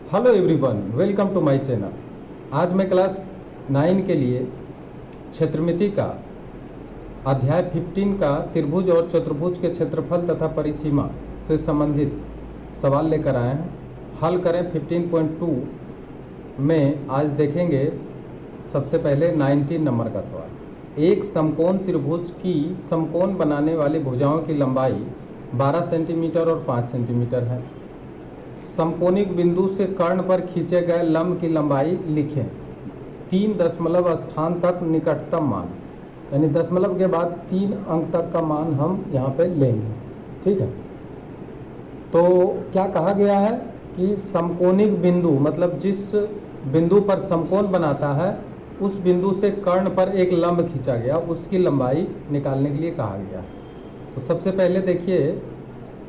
Hello everyone, welcome to my channel. आज मैं class 9 के लिए क्षेत्रमिति का अध्याय 15 का त्रिभुज और चतुर्भुज के क्षेत्रफल तथा परिसीमा से संबंधित सवाल लेकर आए हैं। हल करें 15.2 में आज देखेंगे सबसे पहले 19 नंबर का सवाल। एक समकोण त्रिभुज की समकोण बनाने वाली भुजाओं की लंबाई 12 सेंटीमीटर और 5 सेंटीमीटर है। समकोणिक बिंदु से कर्ण पर खींचे गए लंब की लंबाई लिखें। 3 दशमलव स्थान तक निकटतम मान, यानी दशमलव के बाद 3 अंक तक का मान हम यहाँ पे लेंगे। ठीक है, तो क्या कहा गया है कि समकोणिक बिंदु मतलब जिस बिंदु पर समकोण बनाता है उस बिंदु से कर्ण पर एक लंब खींचा गया, उसकी लंबाई निकालने के लिए कहा गया। तो सबसे पहले देखिए,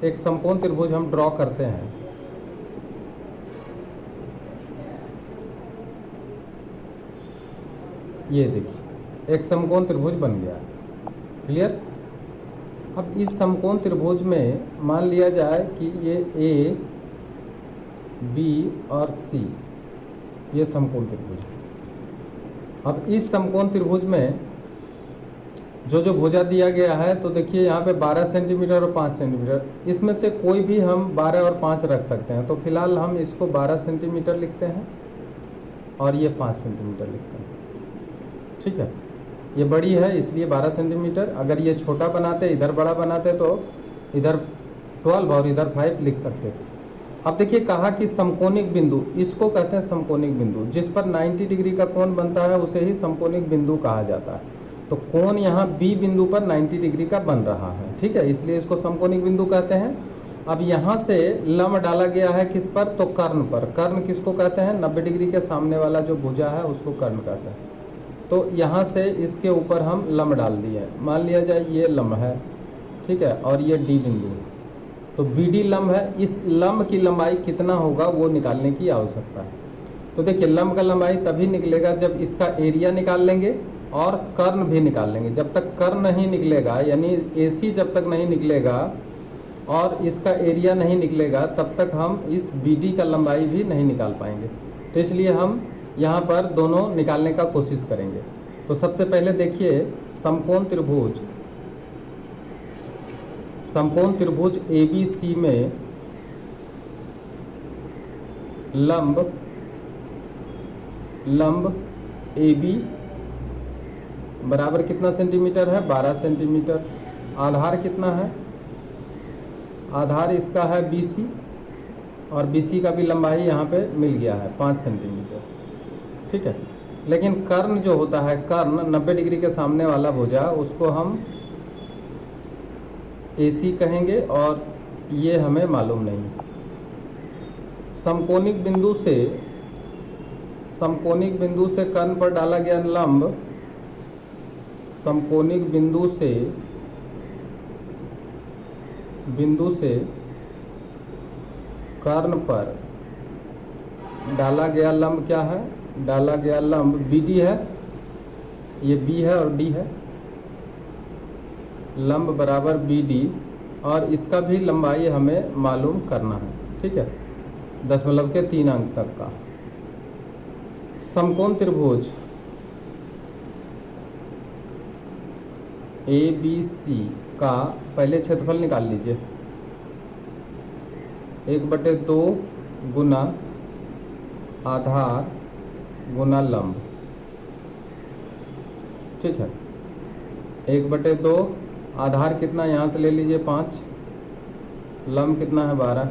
एक समकोण त्रिभुज हम ड्रॉ करते हैं। ये देखिए, एक समकोण त्रिभुज बन गया। क्लियर। अब इस समकोण त्रिभुज में मान लिया जाए कि ये ए, बी और सी ये समकोण त्रिभुज है। अब इस समकोण त्रिभुज में जो जो भुजा दिया गया है, तो देखिए यहाँ पे 12 सेंटीमीटर और 5 सेंटीमीटर, इसमें से कोई भी हम 12 और 5 रख सकते हैं। तो फिलहाल हम इसको 12 सेंटीमीटर लिखते हैं और ये 5 सेंटीमीटर लिखते हैं। ठीक है, ये बड़ी है इसलिए 12 सेंटीमीटर। अगर ये छोटा बनाते, इधर बड़ा बनाते, तो इधर 12 और इधर 5 लिख सकते थे। अब देखिए, कहा कि समकोणिक बिंदु, इसको कहते हैं समकोणिक बिंदु। जिस पर 90 डिग्री का कोण बनता है उसे ही समकोणिक बिंदु कहा जाता है। तो कोण यहाँ बी बिंदु पर 90 डिग्री का बन रहा है। ठीक है, इसलिए इसको समकोणिक बिंदु कहते हैं। अब यहाँ से लंब डाला गया है किस पर, तो कर्ण पर। कर्ण किसको कहते हैं, 90 डिग्री के सामने वाला जो भुजा है उसको कर्ण कहते हैं। तो यहाँ से इसके ऊपर हम लंब डाल दिए। मान लिया जाए ये लंब है, ठीक है, और ये डी बिंदु है, तो बी डी लंब है। इस लंब की लंबाई कितना होगा वो निकालने की आवश्यकता है। तो देखिए, लंब का लंबाई तभी निकलेगा जब इसका एरिया निकाल लेंगे और कर्ण भी निकाल लेंगे। जब तक कर्ण नहीं निकलेगा, यानी ए सी जब तक नहीं निकलेगा और इसका एरिया नहीं निकलेगा, तब तक हम इस बी डी का लंबाई भी नहीं निकाल पाएंगे। तो इसलिए हम यहाँ पर दोनों निकालने का कोशिश करेंगे। तो सबसे पहले देखिए, समकोण त्रिभुज ए बी सी में लंब ए बी बराबर कितना सेंटीमीटर है, 12 सेंटीमीटर। आधार कितना है, आधार इसका है बी सी, और बी सी का भी लंबाई यहाँ पे मिल गया है 5 सेंटीमीटर। ठीक है, लेकिन कर्ण जो होता है, कर्ण 90 डिग्री के सामने वाला भुजा, उसको हम AC कहेंगे और ये हमें मालूम नहीं है। समकोणिक बिंदु से कर्ण पर डाला गया लंब, समकोणिक बिंदु से कर्ण पर डाला गया लंब क्या है, डाला गया लंब BD है। ये B है और D है। लंब बराबर BD, और इसका भी लंबाई हमें मालूम करना है। ठीक है, दशमलव के 3 अंक तक का। समकोण त्रिभुज ABC का पहले क्षेत्रफल निकाल लीजिए। 1/2 गुना आधार गुना लंब। ठीक है, 1/2, आधार कितना यहाँ से ले लीजिए 5, लंब कितना है 12,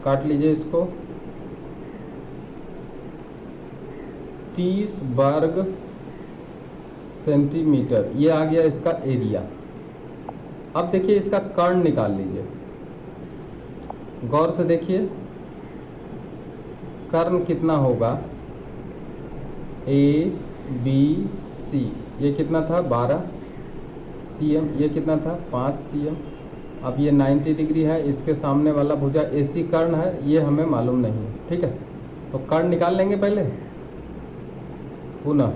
काट लीजिए इसको। 30 वर्ग सेंटीमीटर, ये आ गया इसका एरिया। अब देखिए, इसका कर्ण निकाल लीजिए। गौर से देखिए, कर्ण कितना होगा, ए बी सी, ये कितना था 12 cm, ये कितना था 5 cm। अब ये 90 डिग्री है, इसके सामने वाला भुजा AC कर्ण है, ये हमें मालूम नहीं है। ठीक है, तो कर्ण निकाल लेंगे पहले। पुनः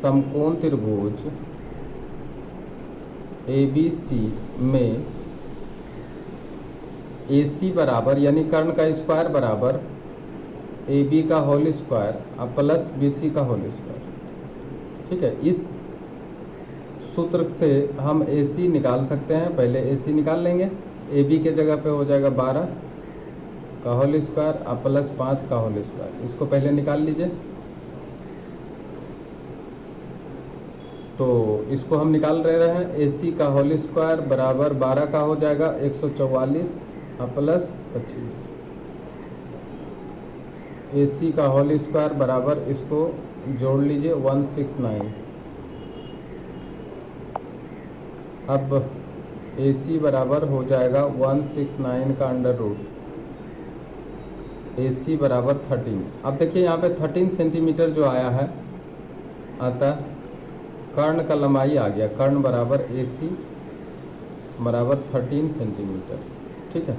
समकोण त्रिभुज ABC में ए सी बराबर यानी कर्ण का स्क्वायर बराबर ए बी का होल स्क्वायर अब प्लस बी सी का होल स्क्वायर। ठीक है, इस सूत्र से हम ए सी निकाल सकते हैं। पहले ए सी निकाल लेंगे। ए बी के जगह पे हो जाएगा 12 का होल स्क्वायर अब प्लस 5 का होल स्क्वायर। इसको पहले निकाल लीजिए। तो इसको हम निकाल रहे हैं। ए सी का होल स्क्वायर बराबर 12 का हो जाएगा 144 अब प्लस 25। ए सी का होल स्क्वायर बराबर इसको जोड़ लीजिए 169। अब ए सी बराबर हो जाएगा 169 का अंडर रूट ए सी बराबर 13। अब देखिए यहाँ पे 13 सेंटीमीटर जो आया है, अतः कर्ण का लंबाई आ गया। कर्ण बराबर ए सी बराबर 13 सेंटीमीटर। ठीक है,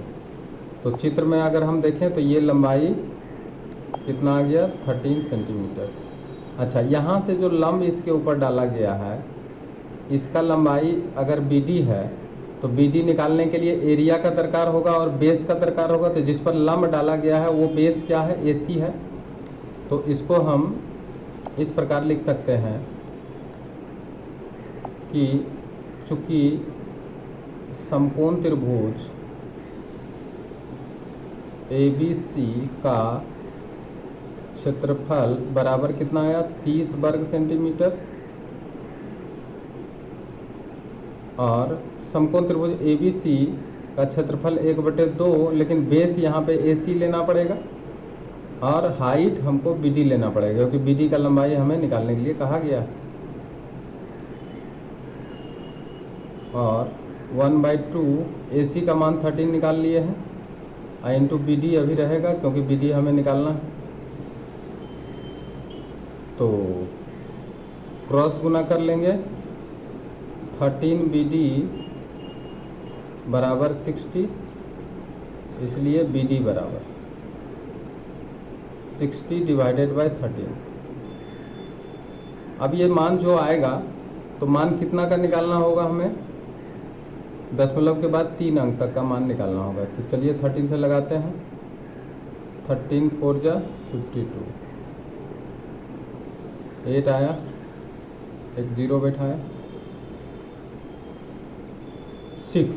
तो चित्र में अगर हम देखें तो ये लंबाई कितना आ गया 13 सेंटीमीटर। अच्छा, यहाँ से जो लंब इसके ऊपर डाला गया है, इसका लंबाई अगर बी डी है तो बी डी निकालने के लिए एरिया का दरकार होगा और बेस का दरकार होगा। तो जिस पर लंब डाला गया है वो बेस क्या है, ए सी है। तो इसको हम इस प्रकार लिख सकते हैं कि चूँकि समकोण त्रिभुज ए बी सी का क्षेत्रफल बराबर कितना आया 30 वर्ग सेंटीमीटर और समकोण त्रिभुज ए बी सी का क्षेत्रफल 1/2, लेकिन बेस यहाँ पे ए सी लेना पड़ेगा और हाइट हमको बी डी लेना पड़ेगा क्योंकि बी डी का लंबाई हमें निकालने के लिए कहा गया है। और 1/2 ए सी का मान 13 निकाल लिए हैं, आई इंटू बी डी अभी रहेगा क्योंकि बी डी हमें निकालना है। तो क्रॉस गुना कर लेंगे। 13 बी डी बराबर 60, इसलिए बी डी बराबर 60 डिवाइडेड बाय 13। अब ये मान जो आएगा तो मान कितना का निकालना होगा हमें, दशमलव के बाद 3 अंक तक का मान निकालना होगा। तो चलिए 13 से लगाते हैं। 13 4 जा 52, 8 आया, एक 0 बैठाया, 6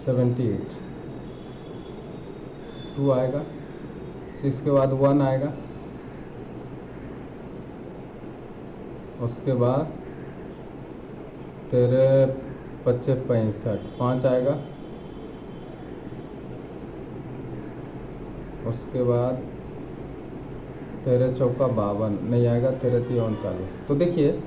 78, 2 आएगा, 6 के बाद 1 आएगा, उसके बाद 13 25 65, 5 आएगा, उसके बाद 13 चौका 52 नहीं आएगा, 13 3 39। तो देखिए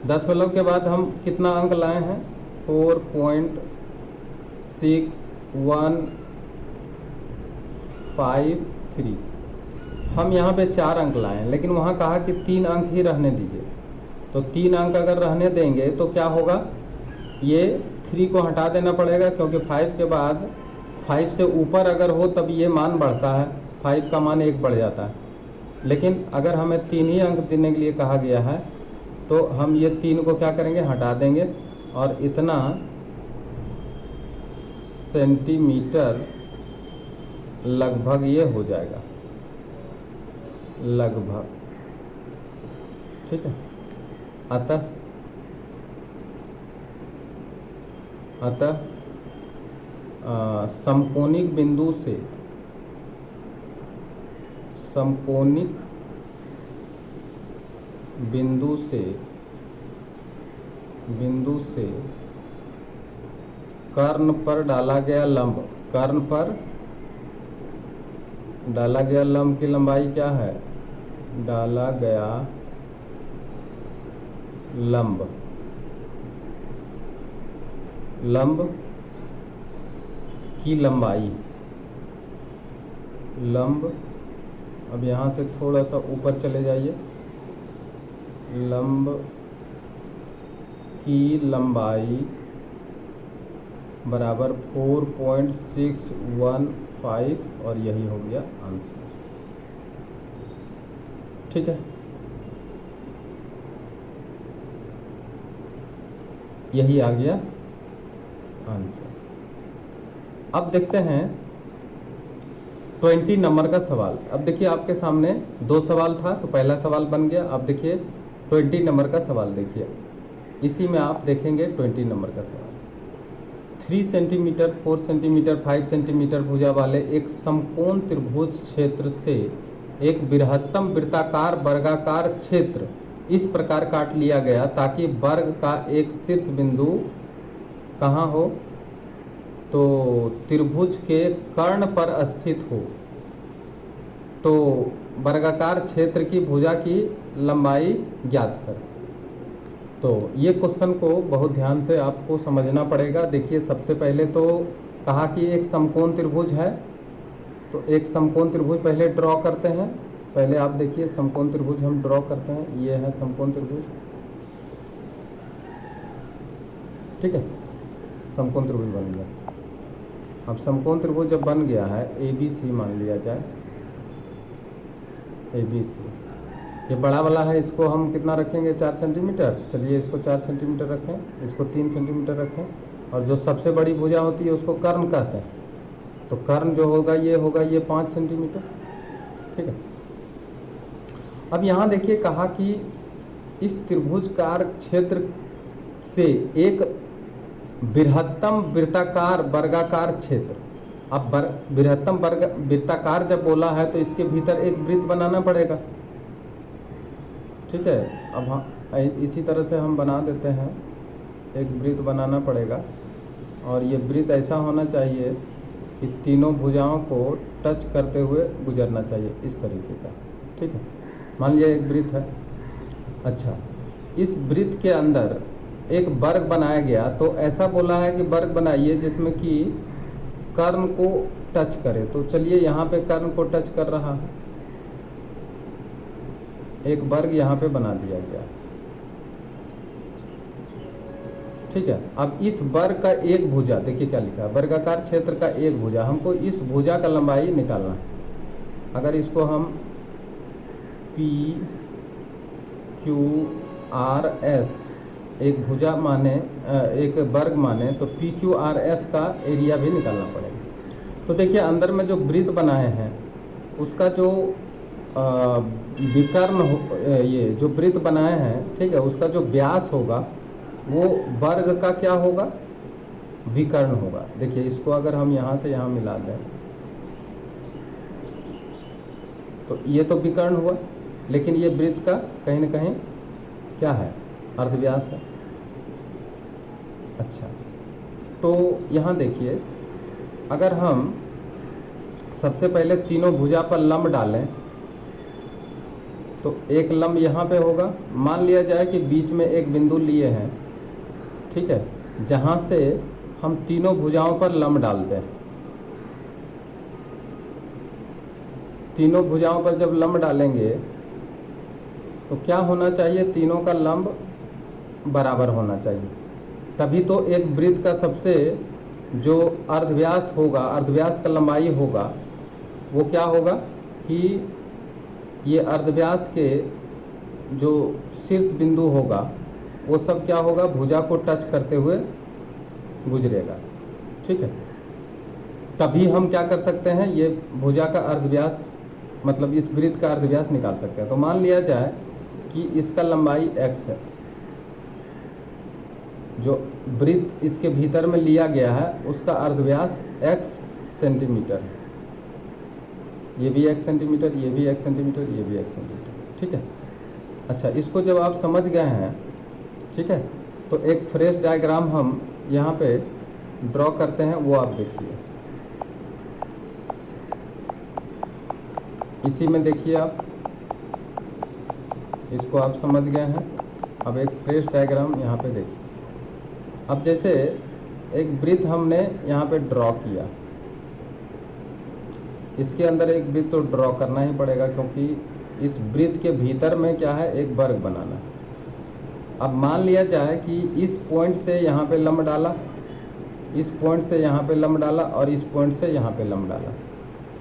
दशमलव के बाद हम कितना अंक लाए हैं 4.6153। हम यहाँ पे 4 अंक लाए हैं, लेकिन वहाँ कहा कि 3 अंक ही रहने दीजिए। तो 3 अंक अगर रहने देंगे तो क्या होगा, ये 3 को हटा देना पड़ेगा क्योंकि 5 के बाद 5 से ऊपर अगर हो तब ये मान बढ़ता है, 5 का मान 1 बढ़ जाता है। लेकिन अगर हमें 3 ही अंक देने के लिए कहा गया है तो हम ये 3 को क्या करेंगे, हटा देंगे और इतना सेंटीमीटर लगभग ये हो जाएगा, लगभग। ठीक है, अतः समकोणिक बिंदु से कर्ण पर डाला गया लंब की लंबाई क्या है, डाला गया लंब की लंबाई, अब यहाँ से थोड़ा सा ऊपर चले जाइए, लंब की लंबाई बराबर 4.615 और यही हो गया आंसर। ठीक है, यही आ गया आंसर। अब देखते हैं 20 नंबर का सवाल। अब देखिए आपके सामने 2 सवाल था, तो पहला सवाल बन गया। अब देखिए 20 नंबर का सवाल देखिए, इसी में आप देखेंगे 20 नंबर का सवाल। 3 सेंटीमीटर, 4 सेंटीमीटर, 5 सेंटीमीटर भुजा वाले एक समकोण त्रिभुज क्षेत्र से एक बृहत्तम वृत्ताकार वर्गाकार क्षेत्र इस प्रकार काट लिया गया ताकि वर्ग का एक शीर्ष बिंदु कहाँ हो, तो त्रिभुज के कर्ण पर स्थित हो। तो वर्गाकार क्षेत्र की भुजा की लंबाई ज्ञात कर। तो ये क्वेश्चन को बहुत ध्यान से आपको समझना पड़ेगा। देखिए सबसे पहले तो कहा कि एक समकोण त्रिभुज है, तो एक समकोण त्रिभुज पहले ड्रॉ करते हैं। पहले आप देखिए समकोण त्रिभुज हम ड्रॉ करते हैं, ये है समकोण त्रिभुज, ठीक है, समकोण त्रिभुज बन गया। अब समकोण त्रिभुज जब बन गया है, ABC मान लिया जाए, ABC ये बड़ा वाला है, इसको हम कितना रखेंगे 4 सेंटीमीटर। चलिए इसको 4 सेंटीमीटर रखें, इसको 3 सेंटीमीटर रखें, और जो सबसे बड़ी भुजा होती है उसको कर्ण कहते हैं। तो कर्ण जो होगा ये 5 सेंटीमीटर, ठीक है। अब यहाँ देखिए कहा कि इस त्रिभुजकार क्षेत्र से एक बृहत्तम वृत्ताकार वर्गाकार क्षेत्र। अब बृहत्तम वृत्ताकार जब बोला है तो इसके भीतर एक वृत्त बनाना पड़ेगा, ठीक है। अब हम इसी तरह से हम बना देते हैं, एक वृत्त बनाना पड़ेगा, और ये वृत्त ऐसा होना चाहिए कि तीनों भुजाओं को टच करते हुए गुजरना चाहिए, इस तरीके का, ठीक है। मान लिया एक वृत्त है। अच्छा, इस वृत्त के अंदर एक वर्ग बनाया गया, तो ऐसा बोला है कि वर्ग बनाइए जिसमें कि कर्ण को टच करे। तो चलिए यहाँ पे कर्ण को टच कर रहा है, एक वर्ग यहाँ पे बना दिया गया, ठीक है। अब इस वर्ग का एक भुजा, देखिए क्या लिखा है, वर्गाकार क्षेत्र का एक भुजा, हमको इस भुजा का लंबाई निकालना है। अगर इसको हम PQRS एक भुजा माने, एक वर्ग माने, तो PQRS का एरिया भी निकालना पड़ेगा। तो देखिए अंदर में जो वृत्त बनाए हैं उसका जो विकर्ण, ये जो वृत्त बनाए हैं, ठीक है, उसका जो व्यास होगा वो वर्ग का क्या होगा, विकर्ण होगा। देखिए इसको अगर हम यहाँ से यहाँ मिला दें तो ये तो विकर्ण हुआ, लेकिन ये वृत्त का कहीं ना कहीं क्या है, अर्धव्यास है। अच्छा, तो यहाँ देखिए अगर हम सबसे पहले तीनों भुजा पर लंब डालें तो एक लंब यहाँ पे होगा। मान लिया जाए कि बीच में एक बिंदु लिए हैं, ठीक है, जहाँ से हम तीनों भुजाओं पर लंब डालते हैं। तीनों भुजाओं पर जब लंब डालेंगे तो क्या होना चाहिए, तीनों का लंब बराबर होना चाहिए, तभी तो एक वृत्त का सबसे जो अर्धव्यास होगा, अर्धव्यास का लंबाई होगा, वो क्या होगा कि ये अर्धव्यास के जो शीर्ष बिंदु होगा वो सब क्या होगा, भुजा को टच करते हुए गुजरेगा, ठीक है। तभी हम क्या कर सकते हैं, ये भुजा का अर्धव्यास, मतलब इस वृत्त का अर्धव्यास निकाल सकते हैं। तो मान लिया जाए कि इसका लंबाई x है, जो वृत्त इसके भीतर में लिया गया है उसका अर्धव्यास x सेंटीमीटर है। ये भी 1 सेंटीमीटर, ये भी 1 सेंटीमीटर, ये भी 1 सेंटीमीटर, ठीक है। अच्छा, इसको जब आप समझ गए हैं, ठीक है, तो एक फ्रेश डायग्राम हम यहाँ पे ड्रॉ करते हैं, वो आप देखिए। इसी में देखिए आप, इसको आप समझ गए हैं। अब एक फ्रेश डायग्राम यहाँ पे देखिए। अब जैसे एक वृत्त हमने यहाँ पे ड्रॉ किया, इसके अंदर एक वृत्त तो ड्रॉ करना ही पड़ेगा, क्योंकि इस वृत्त के भीतर में क्या है, एक वर्ग बनाना है। अब मान लिया जाए कि इस पॉइंट से यहाँ पे लंब डाला, इस पॉइंट से यहाँ पे लंब डाला, और इस पॉइंट से यहाँ पे लंब डाला,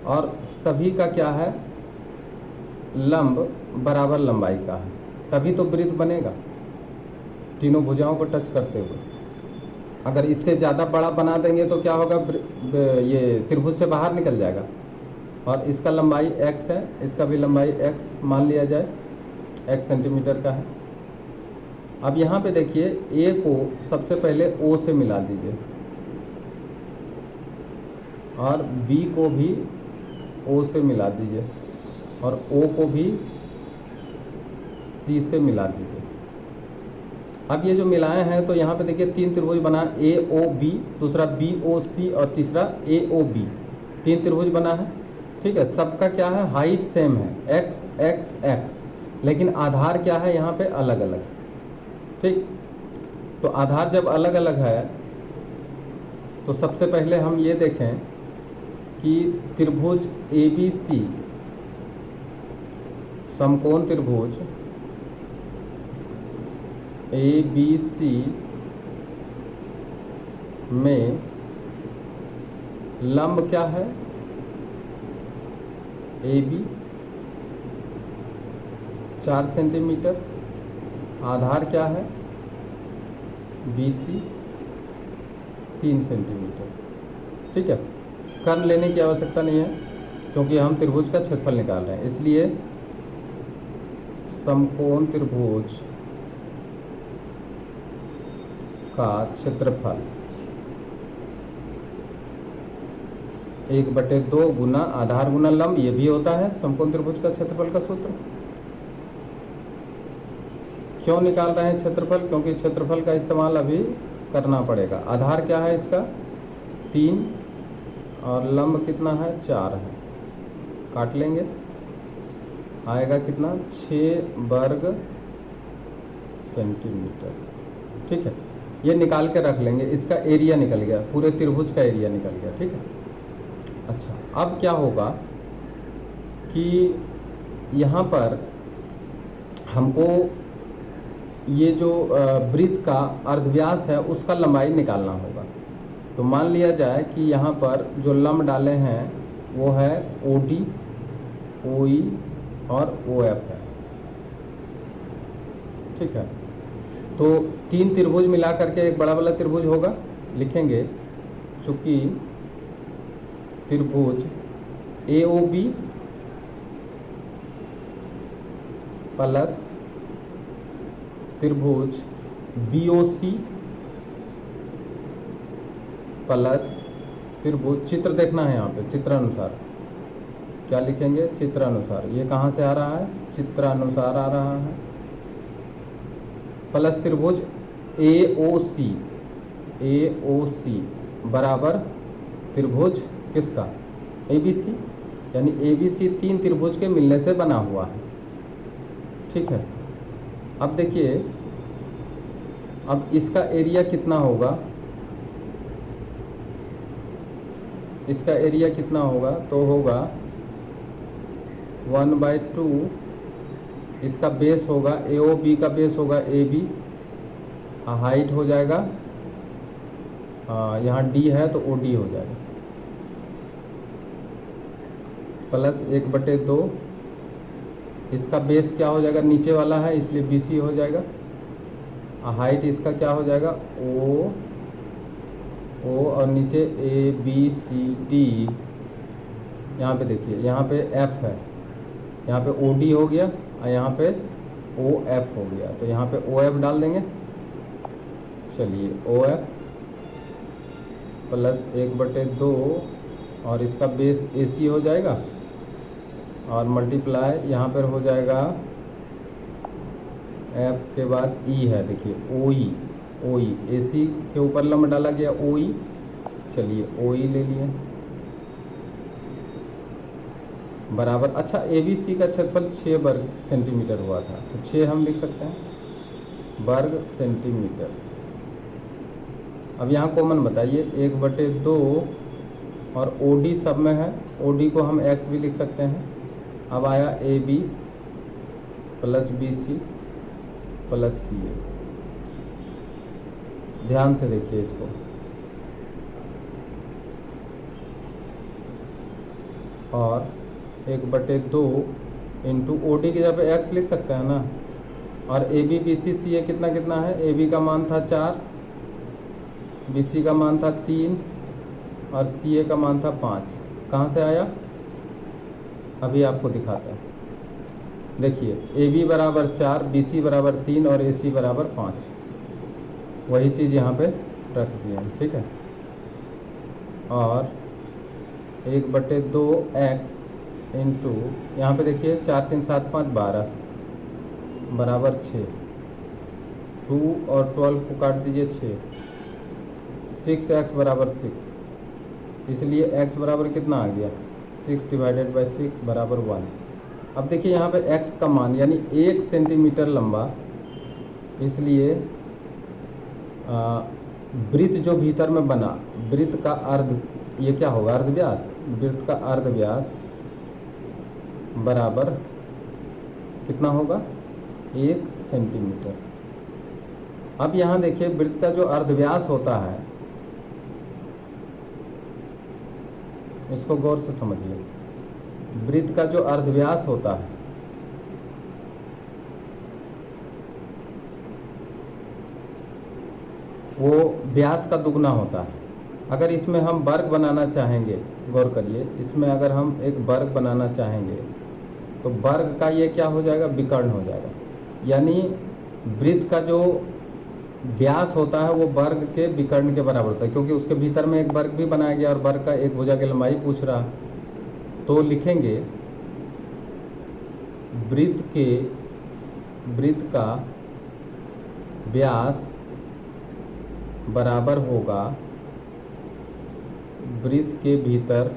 और सभी का क्या है, लंब बराबर लंबाई का है, तभी तो वृत्त बनेगा तीनों भुजाओं को टच करते हुए। अगर इससे ज़्यादा बड़ा बना देंगे तो क्या होगा, ये त्रिभुज से बाहर निकल जाएगा। और इसका लंबाई x है, इसका भी लंबाई x मान लिया जाए, x सेंटीमीटर का है। अब यहाँ पे देखिए A को सबसे पहले O से मिला दीजिए और B को भी O से मिला दीजिए और O को भी C से मिला दीजिए। अब ये जो मिलाए हैं तो यहाँ पे देखिए 3 त्रिभुज बना, AOB, दूसरा BOC और तीसरा AOB, 3 त्रिभुज बना है। ठीक है, सबका क्या है, हाइट सेम है, x x x, लेकिन आधार क्या है यहाँ पे अलग अलग। ठीक, तो आधार जब अलग अलग है तो सबसे पहले हम ये देखें कि त्रिभुज ABC, समकोण त्रिभुज ABC में लंब क्या है, AB 4 सेंटीमीटर, आधार क्या है BC 3 सेंटीमीटर। ठीक है, कर्ण लेने की आवश्यकता नहीं है क्योंकि हम त्रिभुज का क्षेत्रफल निकाल रहे हैं, इसलिए समकोण त्रिभुज का क्षेत्रफल 1/2 गुना आधार गुना लंब, ये भी होता है समकोण त्रिभुज का क्षेत्रफल का सूत्र। क्यों निकाल रहे हैं क्षेत्रफल, क्योंकि क्षेत्रफल का इस्तेमाल अभी करना पड़ेगा। आधार क्या है इसका 3 और लंब कितना है 4 है, काट लेंगे, आएगा कितना 6 वर्ग सेंटीमीटर। ठीक है, ये निकाल के रख लेंगे, इसका एरिया निकल गया, पूरे त्रिभुज का एरिया निकल गया। ठीक है, अच्छा अब क्या होगा कि यहाँ पर हमको ये जो वृत्त का अर्धव्यास है उसका लंबाई निकालना होगा। तो मान लिया जाए कि यहाँ पर जो लंब डाले हैं वो है OD, OE और OF है। ठीक है, तो 3 त्रिभुज मिला करके एक बड़ा वाला त्रिभुज होगा, लिखेंगे चूँकि त्रिभुज AOB प्लस त्रिभुज BOC प्लस त्रिभुज, चित्र देखना है यहाँ पे, चित्रानुसार क्या लिखेंगे, चित्रानुसार, ये कहाँ से आ रहा है, चित्रानुसार आ रहा है, प्लस त्रिभुज AOC बराबर त्रिभुज किसका, ABC, यानी ABC 3 त्रिभुज के मिलने से बना हुआ है। ठीक है, अब देखिए अब इसका एरिया कितना होगा, इसका एरिया कितना होगा, तो होगा 1/2, इसका बेस होगा AOB का बेस होगा AB, हाइट हो जाएगा, यहाँ D है तो OD हो जाएगा, प्लस 1/2, इसका बेस क्या हो जाएगा, नीचे वाला है इसलिए BC हो जाएगा, हाइट इसका क्या हो जाएगा O और नीचे ABCD, यहाँ पे देखिए यहाँ पे F है, यहाँ पे OD हो गया और यहाँ पे OF हो गया, तो यहाँ पे OF डाल देंगे। चलिए OF प्लस 1/2 और इसका बेस AC हो जाएगा और मल्टीप्लाई यहाँ पर हो जाएगा F के बाद E है, देखिए OE AC के ऊपर लंब डाला गया OE, चलिए OE ले लिए बराबर, अच्छा ABC का क्षेत्रफल 6 वर्ग सेंटीमीटर हुआ था तो 6 हम लिख सकते हैं वर्ग सेंटीमीटर। अब यहाँ कॉमन बताइए 1/2 और OD सब में है, OD को हम x भी लिख सकते हैं। अब आया AB plus BC plus CA, ध्यान से देखिए इसको, और 1/2 इंटू OD की जगह x लिख सकते हैं ना, और AB BC CA कितना कितना है, AB का मान था 4, BC का मान था 3 और CA का मान था 5। कहाँ से आया अभी आपको दिखाता है। देखिए AB बराबर 4, BC बराबर 3 और AC बराबर 5। वही चीज़ यहाँ पे रख दिए हैं, ठीक है। और 1/2x इंटू यहाँ पे देखिए 4 3 7 5 12 बराबर 6। 2 और 12 को काट दीजिए 6। 6x बराबर 6, इसलिए x बराबर कितना आ गया 6/6 बराबर 1। अब देखिए यहाँ पे x का मान यानी 1 सेंटीमीटर लंबा, इसलिए वृत्त जो भीतर में बना, वृत्त का अर्ध, ये क्या होगा अर्ध व्यास, वृत्त का अर्ध व्यास बराबर कितना होगा 1 सेंटीमीटर। अब यहाँ देखिए वृत्त का जो अर्ध व्यास होता है, इसको गौर से समझिए। वृत्त का जो अर्ध व्यास होता है वो व्यास का दुगना होता है। अगर इसमें हम वर्ग बनाना चाहेंगे, गौर करिए, इसमें अगर हम एक वर्ग बनाना चाहेंगे तो वर्ग का ये क्या हो जाएगा विकर्ण हो जाएगा। यानी वृत्त का जो व्यास होता है वो वर्ग के विकर्ण के बराबर होता है, क्योंकि उसके भीतर में एक वर्ग भी बनाया गया और वर्ग का एक भुजा की लंबाई पूछ रहा। तो लिखेंगे वृत्त का व्यास बराबर होगा वृत्त के भीतर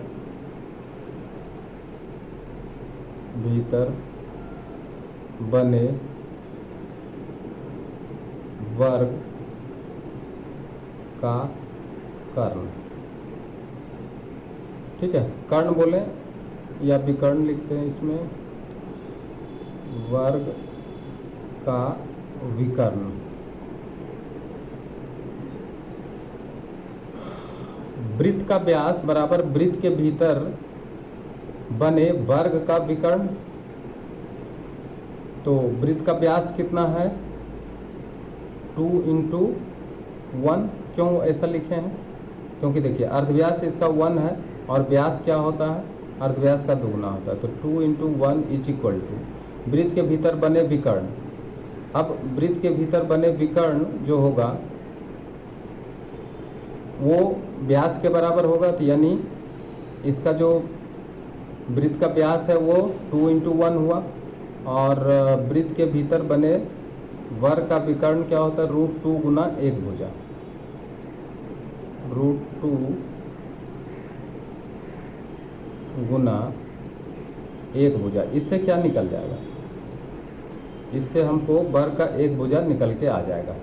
बने वर्ग का कर्ण। ठीक है, कर्ण बोले या विकर्ण लिखते हैं, इसमें वर्ग का विकर्ण। वृत्त का व्यास बराबर वृत्त के भीतर बने वर्ग का विकर्ण। तो वृत्त का व्यास कितना है 2 × 1। क्यों ऐसा लिखे हैं, क्योंकि देखिए अर्धव्यास इसका 1 है और व्यास क्या होता है अर्धव्यास का दुगना होता है। तो 2 × 1 = वृत्त के भीतर बने विकर्ण। अब वृत्त के भीतर बने विकर्ण जो होगा वो व्यास के बराबर होगा, तो यानी इसका जो वृत्त का व्यास है वो 2 × 1 हुआ और वृत्त के भीतर बने वर्ग का विकर्ण क्या होता है √2 गुना एक भुजा, √2 गुना एक भुजा। इससे क्या निकल जाएगा, इससे हमको वर्ग का एक भुजा निकल के आ जाएगा।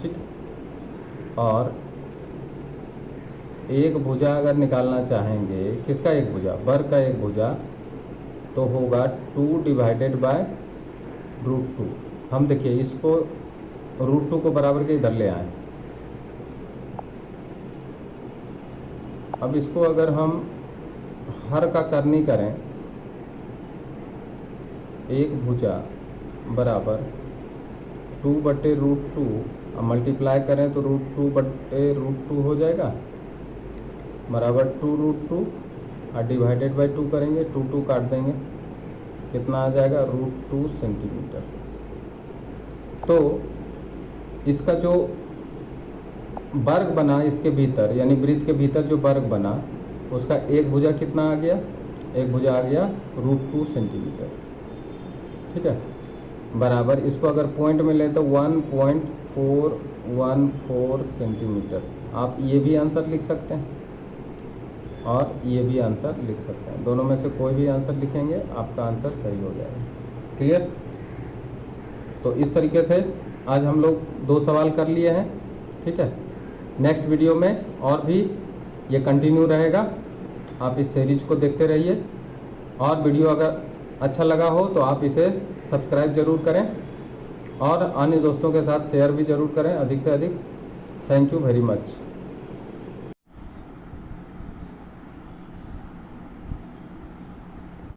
ठीक है, और एक भुजा अगर निकालना चाहेंगे, किसका एक भुजा, वर्ग का एक भुजा, तो होगा 2/√2। हम देखिए इसको √2 को बराबर के इधर ले आए। अब इसको अगर हम हर का करनी करें, एक भुजा बराबर 2/√2, अब मल्टीप्लाई करें तो √2/√2 हो जाएगा बराबर 2√2 और /2 करेंगे, 2 काट देंगे, कितना आ जाएगा √2 सेंटीमीटर। तो इसका जो वर्ग बना इसके भीतर यानी वृत्त के भीतर जो वर्ग बना उसका एक भुजा कितना आ गया, एक भुजा आ गया √2 सेंटीमीटर। ठीक है, बराबर इसको अगर पॉइंट में लें तो 1.414 सेंटीमीटर। आप ये भी आंसर लिख सकते हैं और ये भी आंसर लिख सकते हैं, दोनों में से कोई भी आंसर लिखेंगे आपका आंसर सही हो जाएगा। क्लियर। तो इस तरीके से आज हम लोग 2 सवाल कर लिए हैं। ठीक है, नेक्स्ट वीडियो में और भी ये कंटिन्यू रहेगा, आप इस सीरीज को देखते रहिए। और वीडियो अगर अच्छा लगा हो तो आप इसे सब्सक्राइब ज़रूर करें और अन्य दोस्तों के साथ शेयर भी ज़रूर करें अधिक से अधिक। Thank you very much.